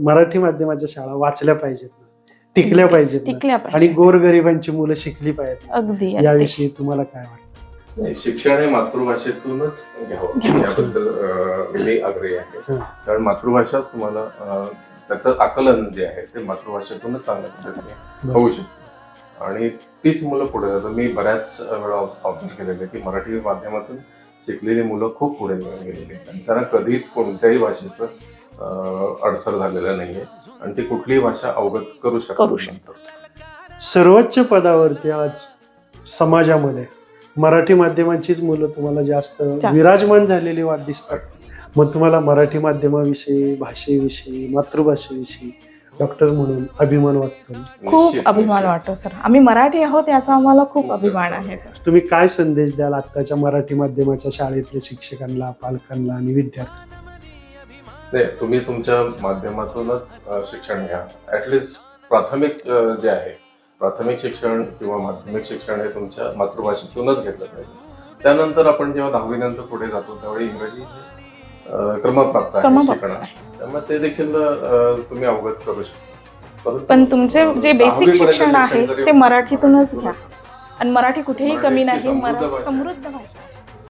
मराठी माध्यमाच्या शाळा वाचल्या पाहिजेत ना, टिकल्या पाहिजेत ना, टिकल्या आणि पाहिजे. गोरगरिबांची मुलं शिकली पाहिजेत. अगदी याविषयी तुम्हाला काय वाटतं? नाही, शिक्षण हे मातृभाषेतूनच घ्यावं याबद्दल मी आग्रही आहे. कारण मातृभाषाच तुम्हाला त्याचं आकलन जे आहे ते मातृभाषेतूनच चांगल्या पद्धतीने होऊ शकतं आणि तीच मुलं पुढे जातात. मी बऱ्याच वेळा ऑब्झर्व केलेलं आहे की मराठी माध्यमातून शिकलेली मुलं खूप पुढे गेलेली आहेत आणि त्यांना कधीच कोणत्याही भाषेचं अडसर झालेलं नाहीये आणि ती कुठलीही भाषा अवगत करू शकतात. सर्वोच्च पदावरती आज समाजामध्ये मराठी माध्यमाचीच मुलं तुम्हाला जास्त विराजमान झालेली वाट दिसतात. मग तुम्हाला मराठी माध्यमाविषयी, भाषेविषयी, मातृभाषेविषयी डॉक्टर म्हणून अभिमान वाटतो? खूप अभिमान वाटतो सर. आम्ही मराठी आहोत याचा आम्हाला खूप अभिमान आहे सर. तुम्ही काय संदेश द्याल आत्ताच्या मराठी माध्यमाच्या शाळेतल्या शिक्षकांना, पालकांना आणि विद्यार्थ्यांना? तुम्ही तुमच्या माध्यमातूनच शिक्षण घ्या. ऍटलिस्ट प्राथमिक जे आहे, प्राथमिक शिक्षण किंवा माध्यमिक शिक्षण हे तुमच्या मातृभाषेतूनच घेतलं पाहिजे. त्यानंतर आपण जेव्हा 10वी नंतर पुढे जातो त्यावेळी इंग्रजी क्रमप्राप्त आहे शिकणं, त्यामुळे ते देखील तुम्ही अवगत करू शकता. पण तुमचे जे बेसिक शिक्षण आहे ते मराठीतूनच घ्या आणि मराठी कुठेही कमी नाही, समृद्ध भाषा.